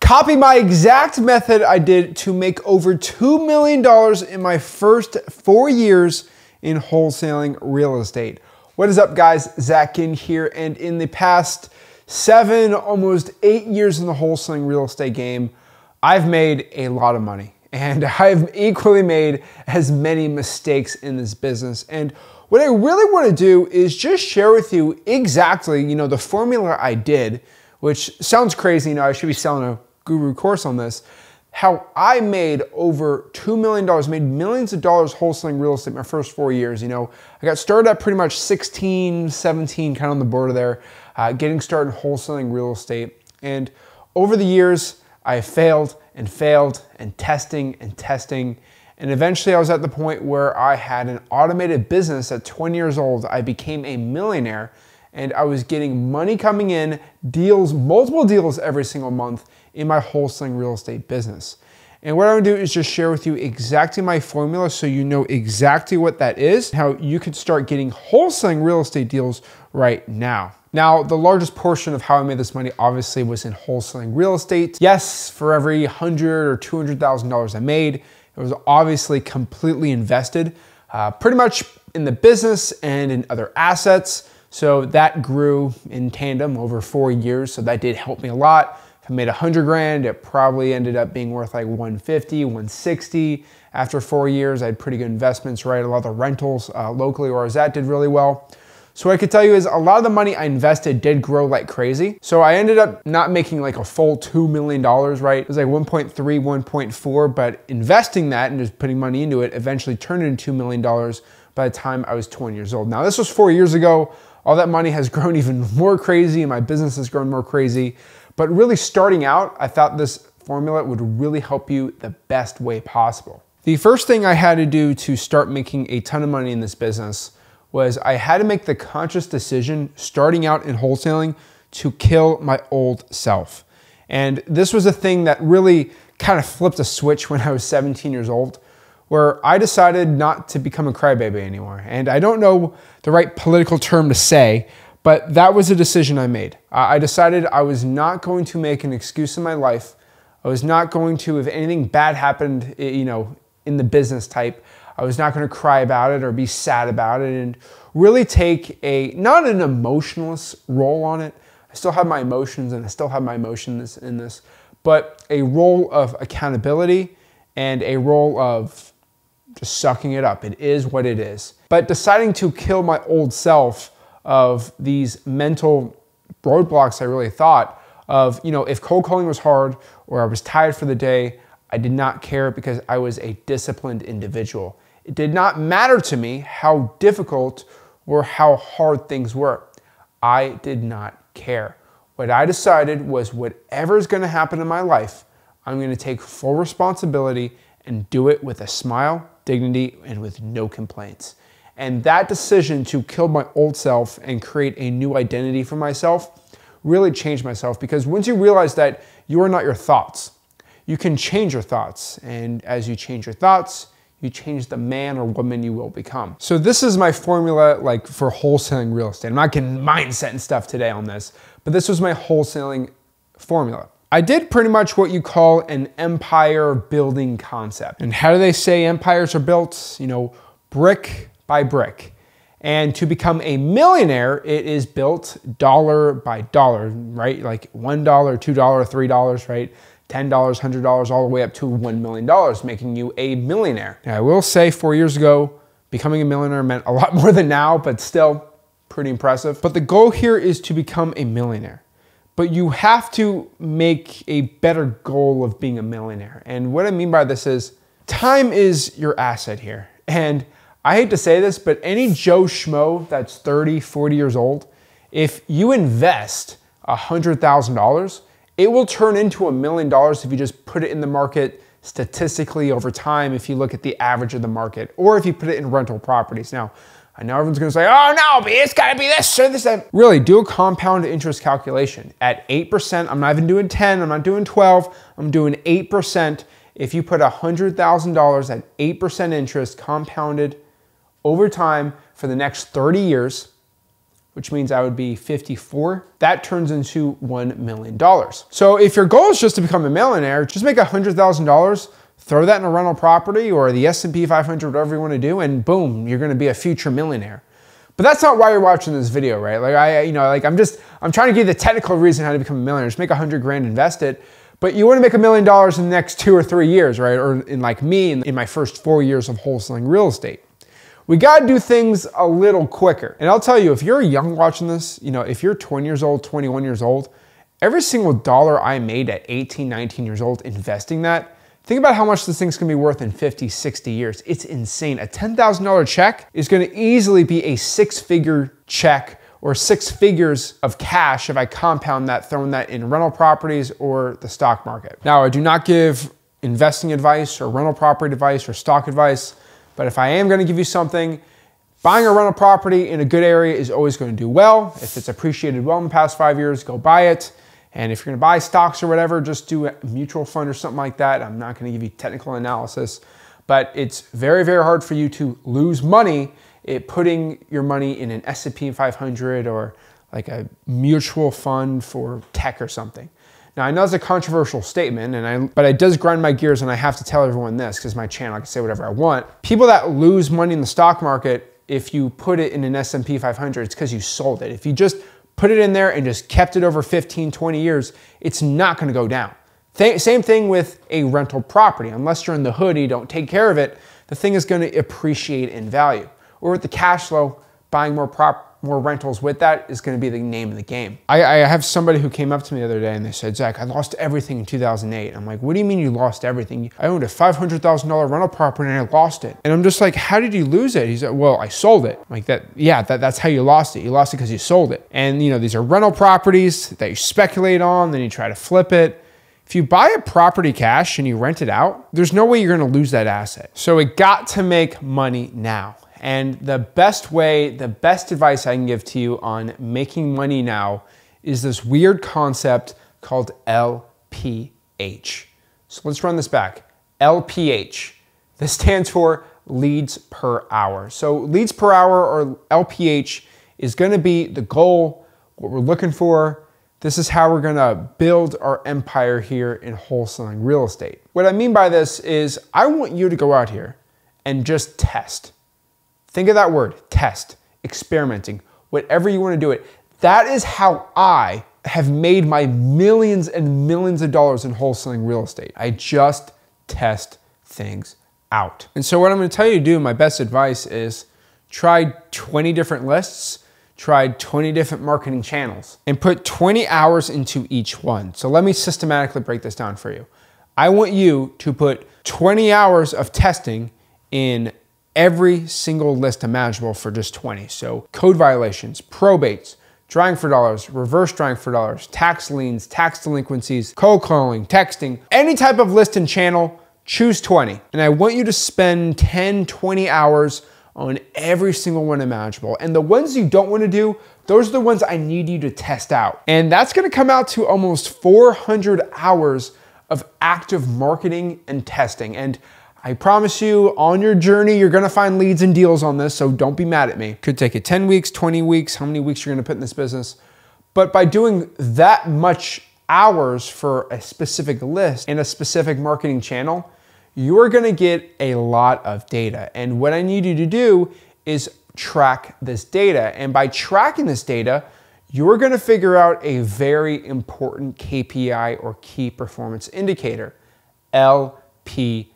Copy my exact method I did to make over $2 million in my first 4 years in wholesaling real estate. What is up, guys? Zach Ginn here, and in the past 7, almost 8 years in the wholesaling real estate game, I've made a lot of money, and I've equally made as many mistakes in this business. And what I really want to do is just share with you exactly, the formula I did, which sounds crazy. I should be selling a guru course on this. How I made over $2 million, made millions of dollars wholesaling real estate my first 4 years. I got started at pretty much 16, 17, kind of on the border there, getting started in wholesaling real estate. And over the years, I failed and failed and testing. And eventually I was at the point where I had an automated business at 20 years old. I became a millionaire, and I was getting money coming in, deals, multiple deals every single month in my wholesaling real estate business. And what I'm gonna do is just share with you exactly my formula so you know exactly what that is, how you could start getting wholesaling real estate deals right now. Now, the largest portion of how I made this money obviously was in wholesaling real estate. Yes, for every $100,000 or $200,000 I made, it was obviously completely invested, pretty much in the business and in other assets. So that grew in tandem over 4 years. So that did help me a lot. If I made 100 grand, it probably ended up being worth like 150, 160. After 4 years, I had pretty good investments, right? A lot of the rentals locally where I was at did really well. So what I could tell you is a lot of the money I invested did grow like crazy. So I ended up not making like a full $2 million, right? It was like 1.3, 1.4, but investing that and just putting money into it eventually turned into $2 million by the time I was 20 years old. Now this was 4 years ago. All that money has grown even more crazy, and my business has grown more crazy. But really starting out, I thought this formula would really help you the best way possible. The first thing I had to do to start making a ton of money in this business was I had to make the conscious decision starting out in wholesaling to kill my old self. And this was a thing that really kind of flipped a switch when I was 17 years old, where I decided not to become a crybaby anymore. And I don't know the right political term to say, but that was a decision I made. I decided I was not going to make an excuse in my life. I was not going to, if anything bad happened, in the business type, I was not going to cry about it or be sad about it, and really take not an emotionless role on it. I still have my emotions and I still have my emotions in this, but a role of accountability and a role of just sucking it up. It is what it is. But deciding to kill my old self of these mental roadblocks, I really thought of, if cold calling was hard or I was tired for the day, I did not care because I was a disciplined individual. It did not matter to me how difficult or how hard things were. I did not care. What I decided was whatever is going to happen in my life, I'm going to take full responsibility and do it with a smile, dignity, and with no complaints. And that decision to kill my old self and create a new identity for myself really changed myself, because once you realize that you are not your thoughts, you can change your thoughts. And as you change your thoughts, you change the man or woman you will become. So this is my formula for wholesaling real estate. I'm not getting mindset and stuff today on this, but this was my wholesaling formula. I did pretty much what you call an empire building concept. And how do they say empires are built? Brick by brick. And to become a millionaire, it is built dollar by dollar, right? Like $1, $2, $3, right? $10, $100, all the way up to $1 million, making you a millionaire. Now, I will say 4 years ago, becoming a millionaire meant a lot more than now, but still pretty impressive. But the goal here is to become a millionaire. But you have to make a better goal of being a millionaire. And what I mean by this is time is your asset here. And I hate to say this, but any Joe Schmo that's 30, 40 years old, if you invest $100,000, it will turn into $1 million if you just put it in the market statistically over time, if you look at the average of the market, or if you put it in rental properties. Now, I know everyone's gonna say, oh no, but it's gotta be this or this. That. Really, do a compound interest calculation. At 8%, I'm not even doing 10, I'm not doing 12, I'm doing 8%. If you put $100,000 at 8% interest compounded over time for the next 30 years, which means I would be 54. That turns into $1 million. So if your goal is just to become a millionaire, just make $100,000, throw that in a rental property or the S&P 500, whatever you want to do, and boom, you're going to be a future millionaire. But that's not why you're watching this video, right? Like I'm trying to give you the technical reason how to become a millionaire. Just make 100 grand, invest it. But you want to make $1 million in the next 2 or 3 years, right? Or in like me, in my first 4 years of wholesaling real estate. We got to do things a little quicker. And I'll tell you, if you're young watching this, if you're 20 years old, 21 years old, every single dollar I made at 18, 19 years old investing that, think about how much this thing's gonna be worth in 50, 60 years. It's insane. A $10,000 check is gonna easily be a 6-figure check or 6 figures of cash if I compound that, throwing that in rental properties or the stock market. Now, I do not give investing advice or rental property advice or stock advice, but if I am gonna give you something, buying a rental property in a good area is always gonna do well. If it's appreciated well in the past 5 years, go buy it. And if you're gonna buy stocks or whatever, just do a mutual fund or something like that. I'm not gonna give you technical analysis, but it's very, very hard for you to lose money putting your money in an S&P 500 or like a mutual fund for tech or something. Now, I know it's a controversial statement, but it does grind my gears, and I have to tell everyone this because my channel, I can say whatever I want. People that lose money in the stock market, if you put it in an S&P 500, it's because you sold it. If you just put it in there and just kept it over 15, 20 years, it's not gonna go down. Same thing with a rental property. Unless you're in the hood, you don't take care of it, the thing is gonna appreciate in value. Or with the cash flow, buying more rentals with that is gonna be the name of the game. I have somebody who came up to me the other day and they said, Zach, I lost everything in 2008. I'm like, what do you mean you lost everything? I owned a $500,000 rental property and I lost it. And I'm just like, how did you lose it? He said, well, I sold it. I'm like that's how you lost it. You lost it because you sold it. And these are rental properties that you speculate on, then you try to flip it. If you buy a property cash and you rent it out, there's no way you're gonna lose that asset. So it got to make money now. And the best advice I can give to you on making money now is this weird concept called LPH. So let's run this back. LPH. This stands for leads per hour. So leads per hour, or LPH, is gonna be the goal, what we're looking for. This is how we're gonna build our empire here in wholesaling real estate. What I mean by this is I want you to go out here and just test. Think of that word, test, experimenting, whatever you want to do it. That is how I have made my millions and millions of dollars in wholesaling real estate. I just test things out. And so what I'm going to tell you to do, my best advice is try 20 different lists, try 20 different marketing channels, and put 20 hours into each one. So let me systematically break this down for you. I want you to put 20 hours of testing in every single list imaginable for just 20. So code violations, probates, drawing for dollars, reverse drawing for dollars, tax liens, tax delinquencies, cold calling, texting, any type of list and channel, choose 20. And I want you to spend 10, 20 hours on every single one imaginable. And the ones you don't want to do, those are the ones I need you to test out. And that's going to come out to almost 400 hours of active marketing and testing. And I promise you, on your journey, you're gonna find leads and deals on this, so don't be mad at me. Could take you 10 weeks, 20 weeks, how many weeks you're gonna put in this business. But by doing that much hours for a specific list and a specific marketing channel, you're gonna get a lot of data. And what I need you to do is track this data. And by tracking this data, you're gonna figure out a very important KPI or key performance indicator, LPH.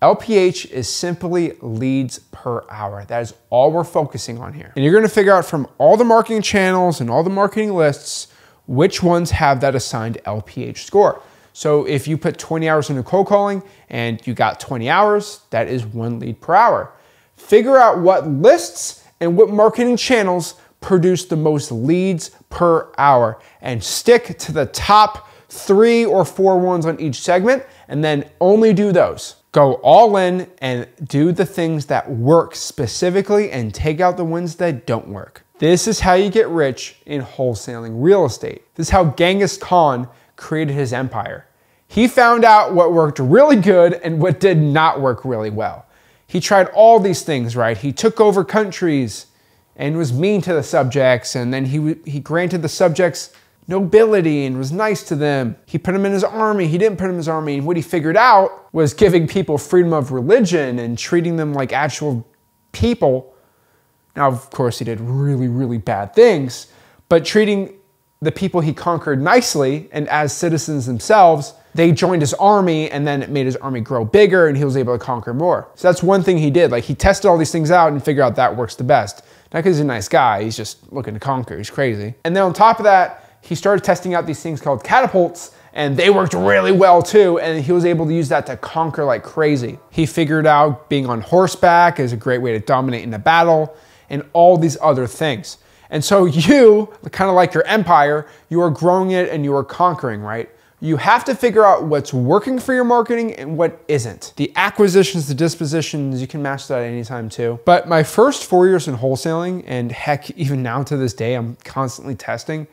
LPH is simply leads per hour. That is all we're focusing on here. And you're gonna figure out from all the marketing channels and all the marketing lists, which ones have that assigned LPH score. So if you put 20 hours into cold calling and you got 20 hours, that is 1 lead per hour. Figure out what lists and what marketing channels produce the most leads per hour and stick to the top 3 or 4 ones on each segment, and then only do those. Go all in and do the things that work specifically and take out the ones that don't work. This is how you get rich in wholesaling real estate. This is how Genghis Khan created his empire. He found out what worked really good and what did not work really well. He tried all these things, right? He took over countries, and was mean to the subjects, and then he granted the subjects nobility and was nice to them. He put them in his army, he didn't put them in his army, and what he figured out was giving people freedom of religion and treating them like actual people. Now, of course, he did really, really bad things, but treating the people he conquered nicely and as citizens themselves, they joined his army, and then it made his army grow bigger and he was able to conquer more. So that's one thing he did. Like, he tested all these things out and figured out that works the best. Not because he's a nice guy, he's just looking to conquer, he's crazy. And then on top of that, he started testing out these things called catapults, and they worked really well too, and he was able to use that to conquer like crazy. He figured out being on horseback is a great way to dominate in a battle, and all these other things. And so you, kind of like your empire, you are growing it and you are conquering, right? You have to figure out what's working for your marketing and what isn't. The acquisitions, the dispositions, you can match that at any time too. But my first 4 years in wholesaling, and heck, even now to this day, I'm constantly testing,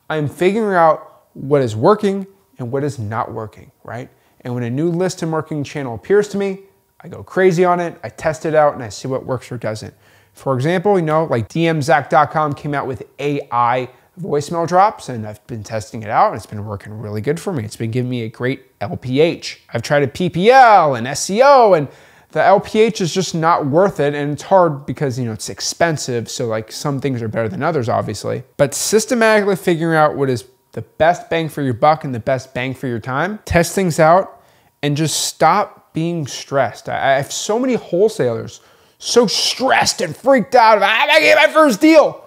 I'm figuring out what is working and what is not working, right? And when a new list and marketing channel appears to me, I go crazy on it, I test it out, and I see what works or doesn't. For example, like DMZach.com came out with AI voicemail drops, and I've been testing it out and it's been working really good for me. It's been giving me a great LPH. I've tried a PPL and SEO, and the LPH is just not worth it, and it's hard because it's expensive, so like some things are better than others, obviously. But systematically figuring out what is the best bang for your buck and the best bang for your time, test things out, and just stop being stressed. I have so many wholesalers so stressed and freaked out about, I'm gonna get my first deal.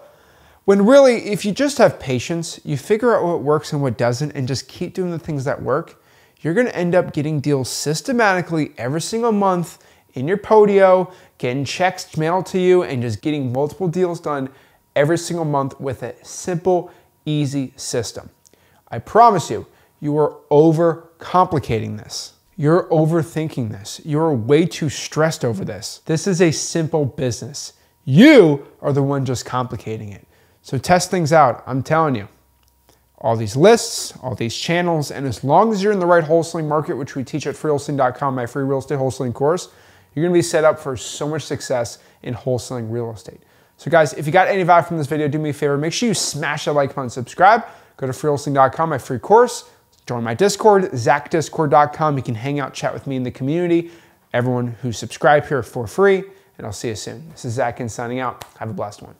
When really, if you just have patience, you figure out what works and what doesn't, and just keep doing the things that work, you're gonna end up getting deals systematically every single month in your Podio, getting checks mailed to you, and just getting multiple deals done every single month with a simple, easy system. I promise you, you are overcomplicating this. You're overthinking this. You're way too stressed over this. This is a simple business. You are the one just complicating it. So test things out, I'm telling you. All these lists, all these channels, and as long as you're in the right wholesaling market, which we teach at freewholesaling.com, my free real estate wholesaling course, you're gonna be set up for so much success in wholesaling real estate. So guys, if you got any value from this video, do me a favor, make sure you smash that like button, subscribe, go to freewholesaling.com, my free course, join my Discord, zachdiscord.com. You can hang out, chat with me in the community. Everyone who subscribed here for free, and I'll see you soon. This is Zach Ginn signing out. Have a blessed one.